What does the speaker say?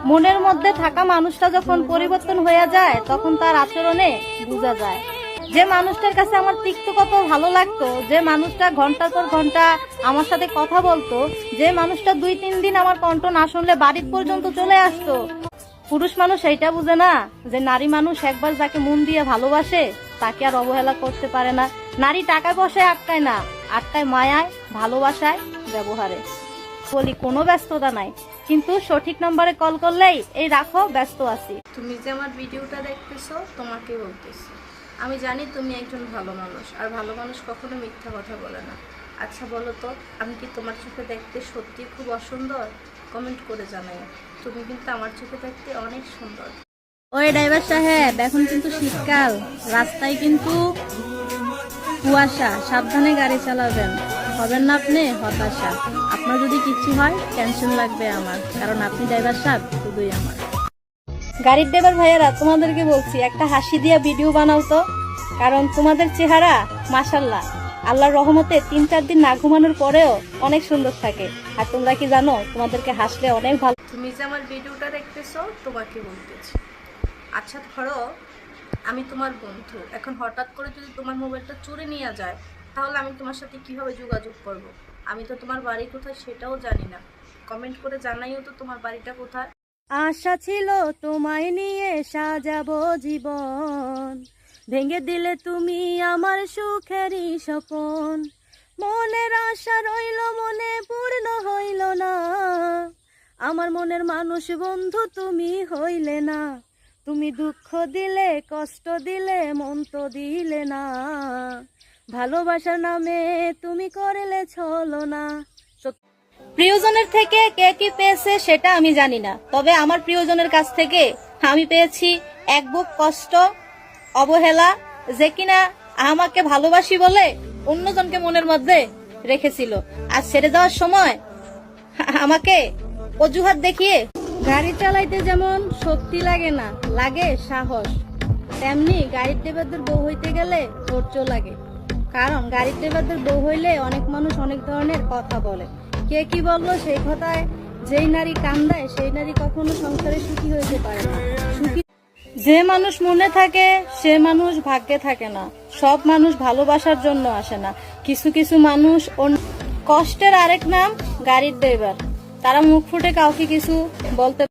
মনের মধ্যে থাকা মানুষটা যখন পরিবর্তন হয়ে যায় তখন তার আচরণে বোঝা যায়। যে মানুষটার কাছে আমার তিক্ত কত ভালো লাগতো, যে মানুষটা ঘন্টার পর ঘন্টা আমার সাথে কথা বলতো, যে মানুষটা 2-3 দিন আমার কণ্ঠ না শুনলে বাড়ির পর্যন্ত চলে আসতো, পুরুষ মানুষ এইটা বুঝে না যে নারী মানুষ একবার যাকে মন দিয়ে ভালোবাসে তাকে আর অবহেলা করতে পারে না। নারী টাকা পয়সায় আটকায় না, আটকায় মায়ায়, ভালোবাসায়, ব্যবহারে। বলি কোনো ব্যস্ততা নাই, কিন্তু সঠিক নম্বরে কল করলেই এই রাখো ব্যস্ত আছি। তুমি যে আমার ভিডিওটা দেখতেছো তোমাকে বলতেছি, আমি জানি তুমি একজন ভালো মানুষ, আর ভালো মানুষ কখনো মিথ্যা কথা বলে না। আচ্ছা বলো তো, আমি কি তোমার চোখে দেখতে সত্যি খুব অসুন্দর? কমেন্ট করে জানাই। তুমি কিন্তু আমার চোখে দেখতে অনেক সুন্দর। ওই ড্রাইভার সাহেব, এখন কিন্তু শীতকাল, রাস্তায় কিন্তু কুয়াশা, সাবধানে গাড়ি চালাবেন, হবেন না আপনি হতাশা। আপনার যদি কিছু হয় টেনশন লাগবে আমার, কারণ আপনি ড্রাইভার সাহেব শুধুই আমার। গাড়ির ড্রাইভার ভাইয়েরা, তোমাদেরকে বলছি একটা হাসি দিয়া ভিডিও বানাও তো, কারণ তোমাদের চেহারা মাশাআল্লাহ আল্লাহর রহমতে 3-4 দিন না ঘুমানোর পরেও অনেক সুন্দর থাকে। আর তোমরা কি জানো, তোমাদেরকে হাসলে অনেক ভালো। তুমি যে আমার ভিডিওটা দেখতেছো তোমাকে বলতেছি। আচ্ছা ধরো আমি তোমার বন্ধু, এখন হঠাৎ করে যদি তোমার মোবাইলটা চুরি নিয়ে যায়, তাহলে আমি তোমার সাথে কিভাবে যোগাযোগ করব? আমি তো তোমার বাড়ি কোথায় সেটাও জানি না। কমেন্ট করে জানাইও তো তোমার বাড়িটা কোথায়। আশা ছিল তোমায় নিয়ে সাজাবো জীবন, ভেঙে দিলে তুমি আমার সুখেরই স্বপন। মনের আশা রইল মনে, পূর্ণ হইল না, আমার মনের মানুষ বন্ধু তুমি হইলে না। তুমি দুঃখ দিলে, কষ্ট দিলে, মন তো দিলে না, ভালোবাসার নামে তুমি করলে ছলনা। প্রিয়জনের থেকে কে কি পেয়েছে সেটা আমি জানি না, তবে আমার প্রিয়জনের কাছ থেকে আমি পেয়েছি এক বুক কষ্ট, অবহেলা, যে কিনা আমাকে ভালোবাসি বলে অন্যজনকে মনের মধ্যে রেখেছিল, আর ছেড়ে দেওয়ার সময় আমাকে অজুহাত দেখিয়ে। গাড়ি চালাইতে যেমন শক্তি লাগে না, লাগে সাহস, তেমনি গাড়ির ড্রাইভারদের বউ হইতে গেলে ধৈর্য লাগে। কারণ গাড়ির ড্রাইভারদের বউ হইলে অনেক মানুষ অনেক ধরনের কথা বলে। কে কি বললো সেই কথায় যেই নারী কান দেয় সেই নারী কখনো সংসারে সুখী হইতে পারে না। সুখী যে মানুষ মনে থাকে সে মানুষ ভাগ্যে থাকে না। সব মানুষ ভালোবাসার জন্য আসে না। কিছু কিছু মানুষ কষ্টের আরেক নাম গাড়ির ড্রাইভার, তারা মুখ ফুটে কাউকে কিছু বলতে